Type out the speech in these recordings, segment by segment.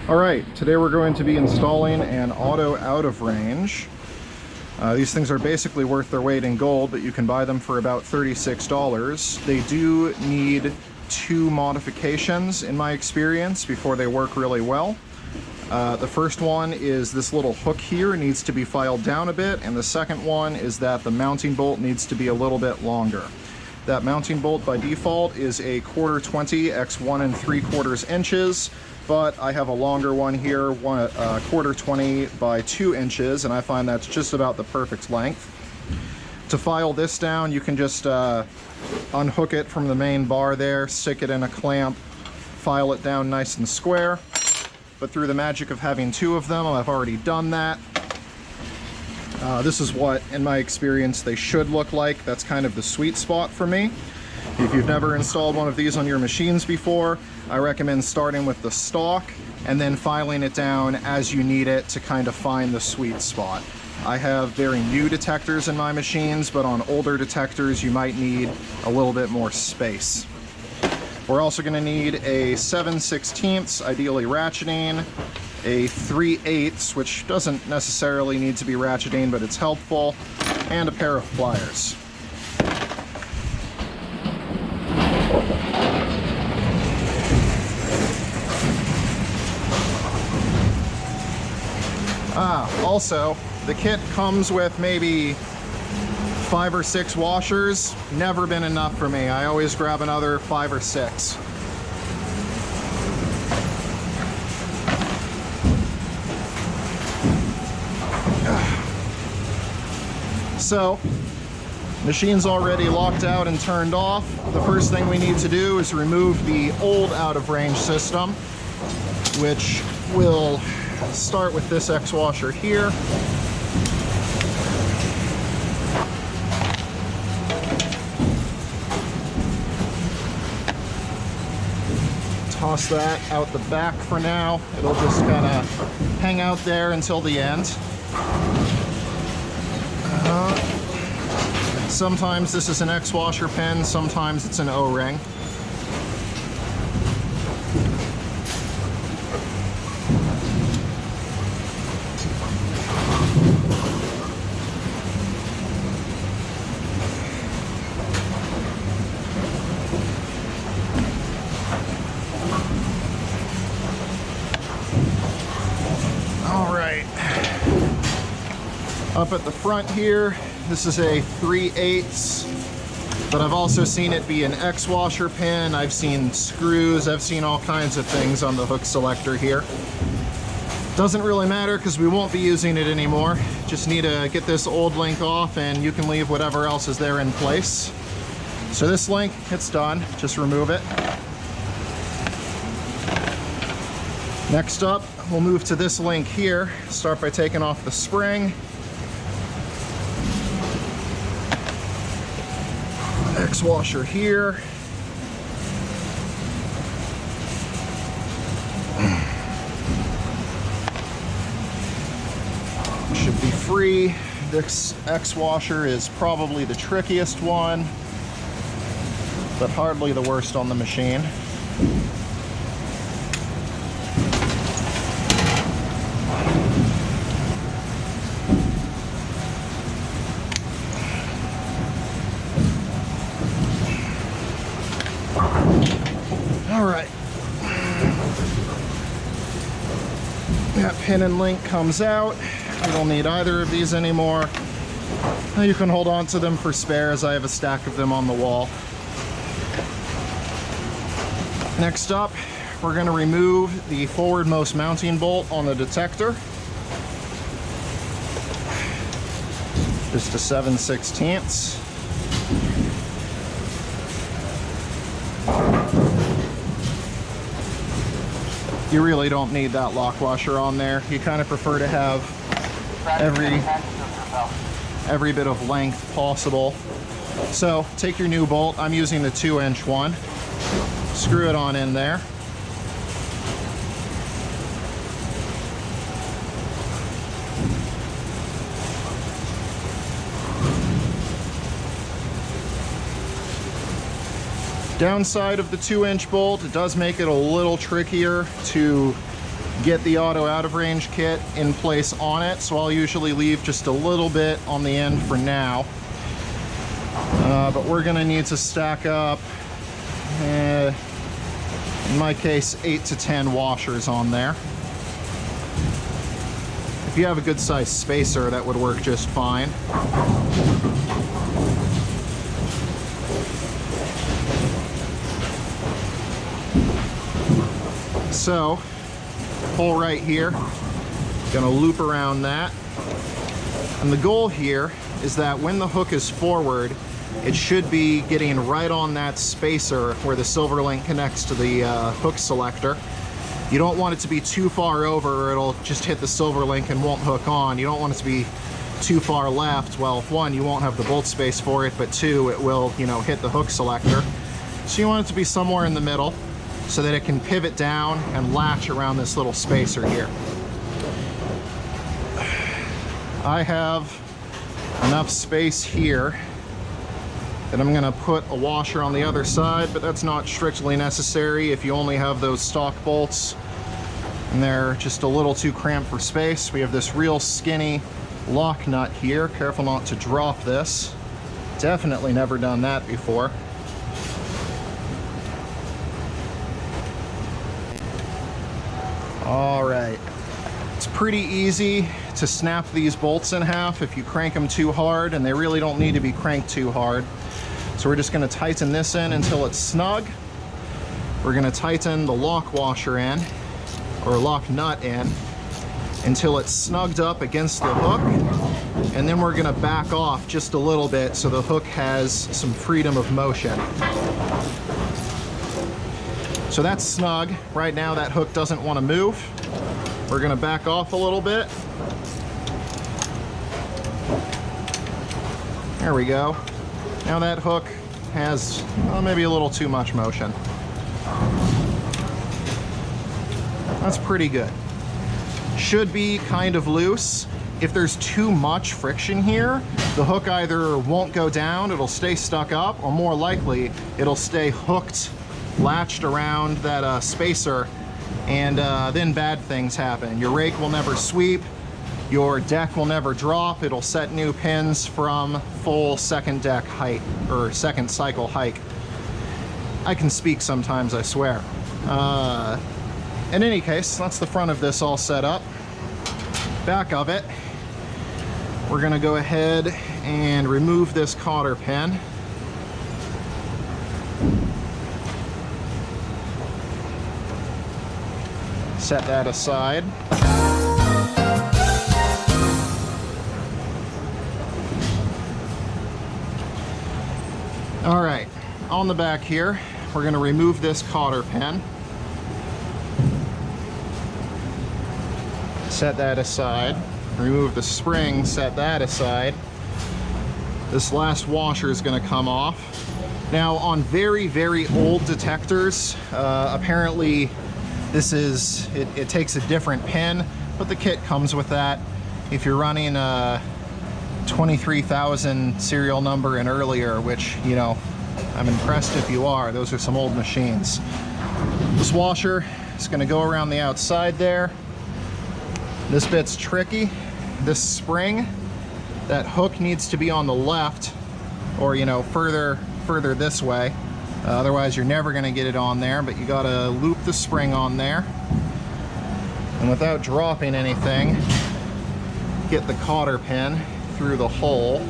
Alright, today we're going to be installing an auto out of range. These things are basically worth their weight in gold, but you can buy them for about $36. They do need two modifications in my experience before they work really well. The first one is this little hook here needs to be filed down a bit, and the second one is that the mounting bolt needs to be a little bit longer. That mounting bolt by default is a 1/4 x 1 3/4 inches, but I have a longer one here, 1/4 by 2 inches, and I find that's just about the perfect length. To file this down, you can just unhook it from the main bar there, stick it in a clamp, file it down nice and square. But through the magic of having two of them, I've already done that. This is what, in my experience, they should look like. That's kind of the sweet spot for me. If you've never installed one of these on your machines before, I recommend starting with the stock and then filing it down as you need it to kind of find the sweet spot. I have very new detectors in my machines, but on older detectors you might need a little bit more space. We're also going to need a 7/16, ideally ratcheting, a 3/8, which doesn't necessarily need to be ratcheting, but it's helpful, and a pair of pliers. Also, the kit comes with maybe 5 or 6 washers. Never been enough for me. I always grab another 5 or 6. So, machine's already locked out and turned off. The first thing we need to do is remove the old out of range system, which will start with this X washer here. Toss that out the back for now. It'll just kind of hang out there until the end. Sometimes this is an X washer pin, sometimes it's an O-ring. Up at the front here, this is a 3/8, but I've also seen it be an X washer pin. I've seen screws, I've seen all kinds of things on the hook selector here. Doesn't really matter because we won't be using it anymore. Just need to get this old link off and you can leave whatever else is there in place. So this link, it's done. Just remove it. Next up, we'll move to this link here. Start by taking off the spring. X washer here. Should be free. This X washer is probably the trickiest one, but hardly the worst on the machine. Alright, that pin and link comes out. We don't need either of these anymore. Now you can hold on to them for spares. I have a stack of them on the wall. Next up, we're going to remove the forwardmost mounting bolt on the detector. Just a 7/16. You really don't need that lock washer on there. You kind of prefer to have every bit of length possible. So take your new bolt. I'm using the 2-inch one. Screw it on in there. Downside of the 2-inch bolt, it does make it a little trickier to get the auto out of range kit in place on it, so I'll usually leave just a little bit on the end for now. But we're gonna need to stack up, in my case, 8 to 10 washers on there. If you have a good sized spacer, that would work just fine. So, pull right here, gonna loop around that. And the goal here is that when the hook is forward, it should be getting right on that spacer where the silver link connects to the hook selector. You don't want it to be too far over or it'll just hit the silver link and won't hook on. You don't want it to be too far left. Well, one, you won't have the bolt space for it, but two, it will, you know, hit the hook selector. So you want it to be somewhere in the middle so that it can pivot down and latch around this little spacer here. I have enough space here that I'm gonna put a washer on the other side, but that's not strictly necessary if you only have those stock bolts and they're just a little too cramped for space. We have this real skinny lock nut here. Careful not to drop this. Definitely never done that before. All right, it's pretty easy to snap these bolts in half if you crank them too hard, and they really don't need to be cranked too hard. So we're just gonna tighten this in until it's snug. We're gonna tighten the lock washer in, or lock nut in, until it's snugged up against the hook. And then we're gonna back off just a little bit so the hook has some freedom of motion. So that's snug. Right now that hook doesn't want to move. We're gonna back off a little bit. There we go. Now that hook has maybe a little too much motion. That's pretty good. Should be kind of loose. If there's too much friction here, the hook either won't go down, it'll stay stuck up, or more likely, it'll stay hooked, latched around that spacer, and then bad things happen. Your rake will never sweep, your deck will never drop, it'll set new pins from full second deck height, or second cycle hike. I can speak sometimes, I swear. In any case, that's the front of this all set up. Back of it, we're gonna go ahead and remove this cotter pin. Set that aside. All right, on the back here, we're gonna remove this cotter pin. Set that aside. Remove the spring, set that aside. This last washer is gonna come off. Now, on very, very old detectors, apparently it takes a different pin, but the kit comes with that. If you're running a 23,000 serial number and earlier, which, you know, I'm impressed if you are, those are some old machines. This washer is gonna go around the outside there. This bit's tricky. This spring, that hook needs to be on the left, or, you know, further this way. Otherwise you're never gonna get it on there, but you gotta loop the spring on there. And without dropping anything, get the cotter pin through the hole.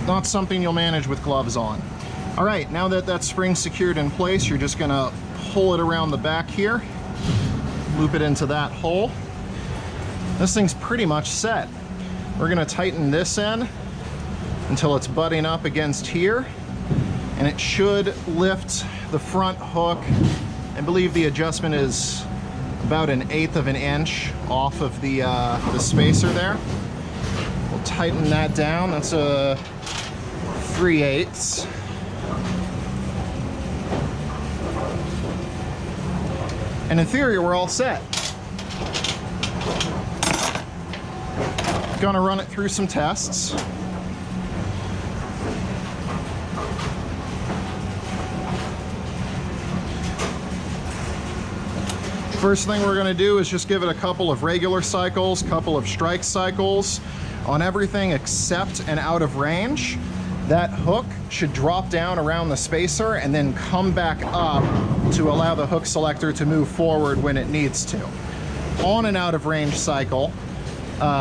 Not something you'll manage with gloves on. All right, now that that spring's secured in place, you're just gonna pull it around the back here, loop it into that hole. This thing's pretty much set. We're gonna tighten this in until it's butting up against here, and it should lift the front hook. I believe the adjustment is about 1/8 of an inch off of the spacer there. We'll tighten that down. That's a 3/8. And in theory, we're all set. Gonna run it through some tests. First thing we're going to do is just give it a couple of regular cycles, couple of strike cycles on everything except and out of range. That hook should drop down around the spacer and then come back up to allow the hook selector to move forward when it needs to. On an out of range cycle,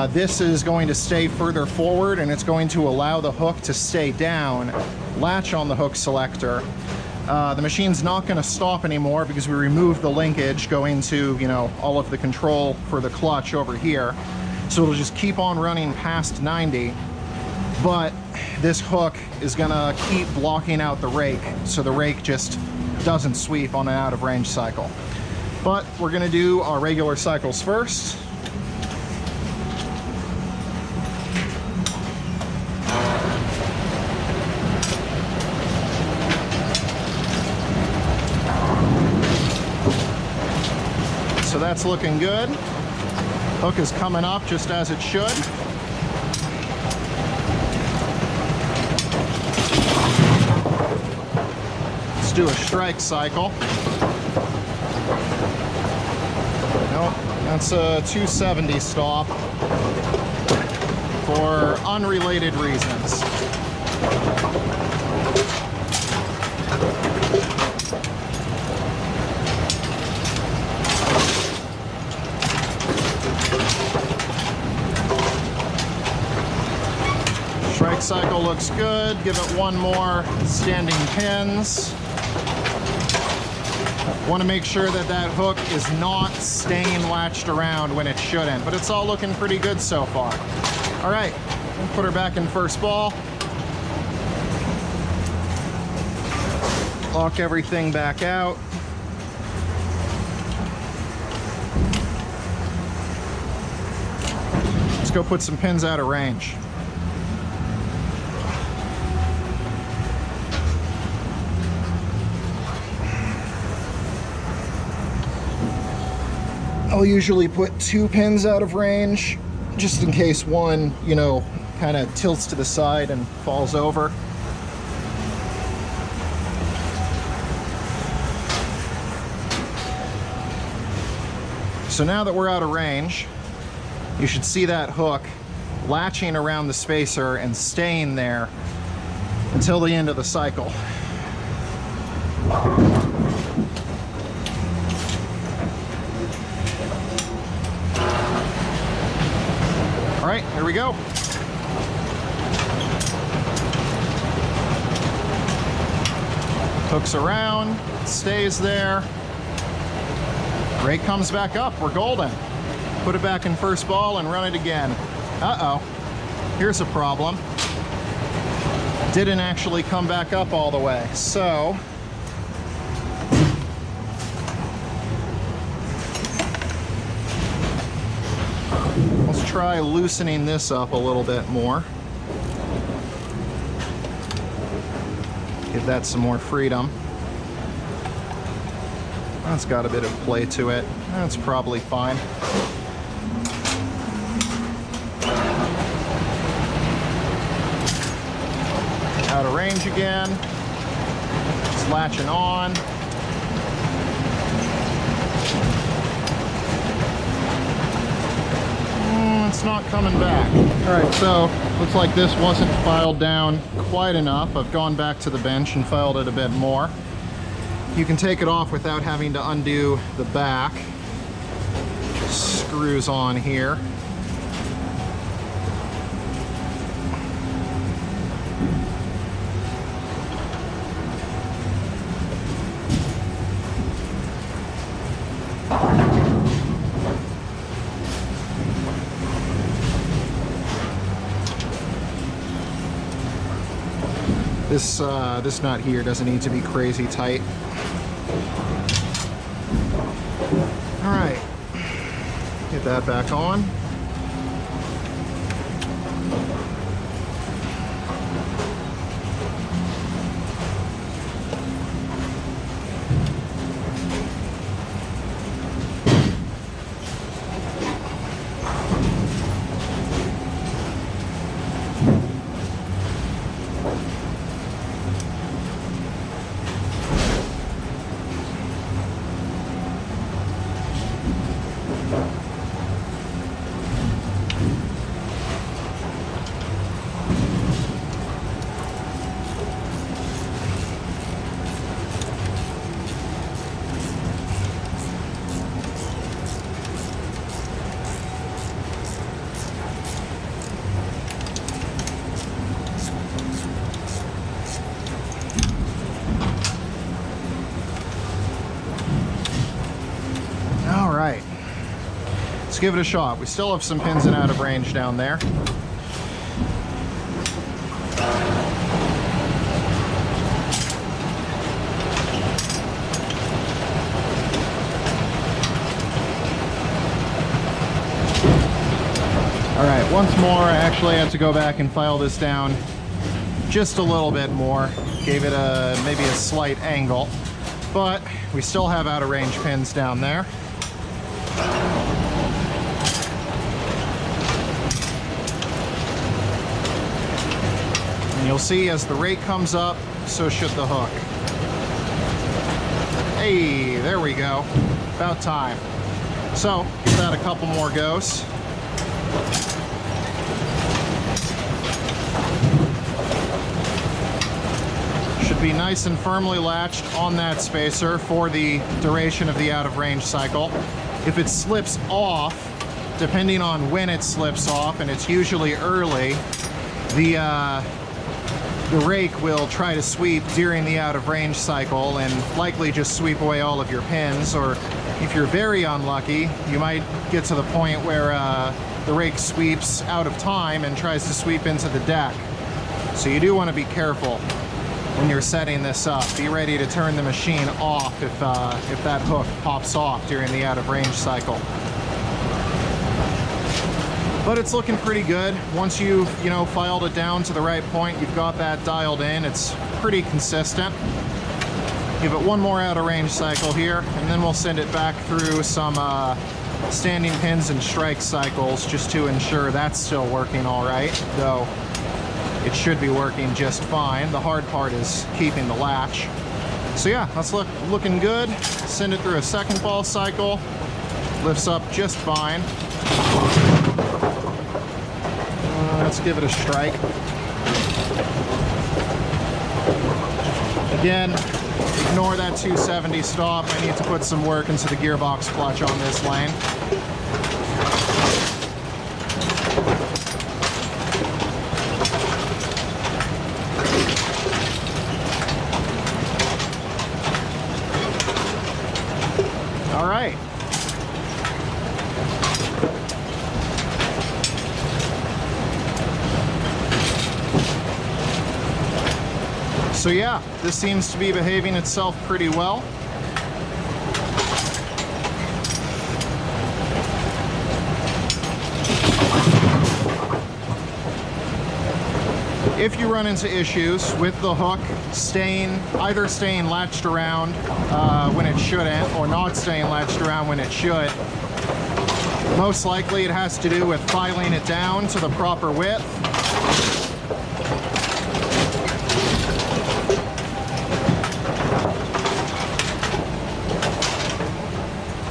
this is going to stay further forward and it's going to allow the hook to stay down, latch on the hook selector. The machine's not going to stop anymore because we removed the linkage going to, you know, all of the control for the clutch over here. So it'll just keep on running past 90, but this hook is going to keep blocking out the rake, so the rake just doesn't sweep on an out of range cycle. But we're going to do our regular cycles first. So that's looking good. Hook is coming up just as it should. Let's do a strike cycle. Nope, that's a 270 stop for unrelated reasons. Strike cycle looks good. Give it one more standing pins. Want to make sure that that hook is not staying latched around when it shouldn't, but it's all looking pretty good so far. All right, we'll put her back in first ball. Lock everything back out. Let's go put some pins out of range. I'll usually put 2 pins out of range, just in case one, you know, kind of tilts to the side and falls over. So now that we're out of range, you should see that hook latching around the spacer and staying there until the end of the cycle. All right, here we go. Hooks around, stays there. Rake comes back up, we're golden. Put it back in first ball and run it again. Uh-oh, here's a problem. Didn't actually come back up all the way, so let's try loosening this up a little bit more. Give that some more freedom. That's got a bit of play to it. That's probably fine. Out of range again. It's latching on. It's not coming back. All right, so looks like this wasn't filed down quite enough. I've gone back to the bench and filed it a bit more. You can take it off without having to undo the back. Screws on here. This nut here doesn't need to be crazy tight. All right, get that back on. give it a shot. We still have some pins in out of range down there. All right, once more, I actually had to go back and file this down just a little bit more. Gave it maybe a slight angle, but we still have out of range pins down there. And you'll see as the rake comes up, so should the hook. Hey, there we go. About time. So, give that a couple more goes. Should be nice and firmly latched on that spacer for the duration of the out of range cycle. If it slips off, depending on when it slips off, and it's usually early, the rake will try to sweep during the out of range cycle and likely just sweep away all of your pins. Or if you're very unlucky, you might get to the point where the rake sweeps out of time and tries to sweep into the deck. So you do want to be careful when you're setting this up. Be ready to turn the machine off if that hook pops off during the out of range cycle. But it's looking pretty good. Once you've, filed it down to the right point, you've got that dialed in, it's pretty consistent. Give it one more out of range cycle here, and then we'll send it back through some standing pins and strike cycles just to ensure that's still working all right, though it should be working just fine. The hard part is keeping the latch. So yeah, that's looking good. Send it through a second ball cycle. Lifts up just fine. Let's give it a strike. Again, ignore that 270 stop. I need to put some work into the gearbox clutch on this lane. All right. So yeah, this seems to be behaving itself pretty well. If you run into issues with the hook either staying latched around when it shouldn't, or not staying latched around when it should, most likely it has to do with filing it down to the proper width.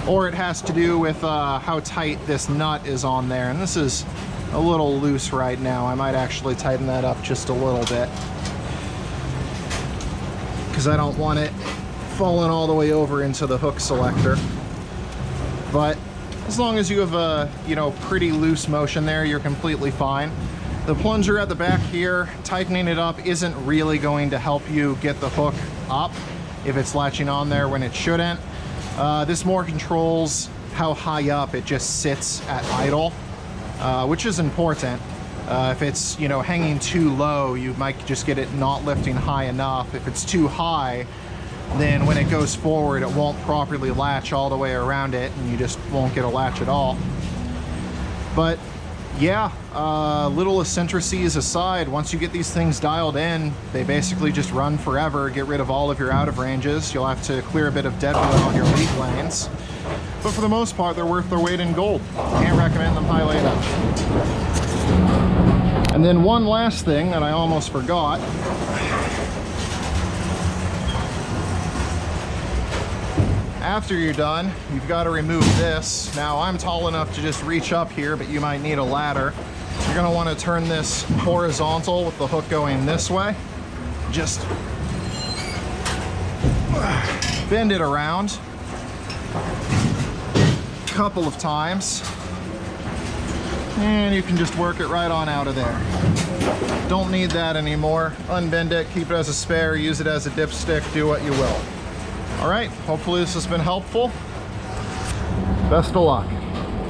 Or it has to do with how tight this nut is on there. And this is a little loose right now. I might actually tighten that up just a little bit, because I don't want it falling all the way over into the hook selector. But as long as you have a pretty loose motion there, you're completely fine. The plunger at the back here, tightening it up isn't really going to help you get the hook up if it's latching on there when it shouldn't. This more controls how high up it just sits at idle, which is important. If it's, hanging too low, you might just get it not lifting high enough. If it's too high, then when it goes forward, it won't properly latch all the way around it, and you just won't get a latch at all. But yeah, little eccentricities aside, once you get these things dialed in, they basically just run forever. Get rid of all of your out of ranges. You'll have to clear a bit of deadwood on your lead lanes. But for the most part, they're worth their weight in gold. Can't recommend them highly enough. And then one last thing that I almost forgot. After you're done, you've got to remove this. Now, I'm tall enough to just reach up here, but you might need a ladder. You're going to want to turn this horizontal with the hook going this way. Just bend it around a couple of times, and you can just work it right on out of there. Don't need that anymore. Unbend it, keep it as a spare, use it as a dipstick, do what you will. All right, hopefully this has been helpful. Best of luck.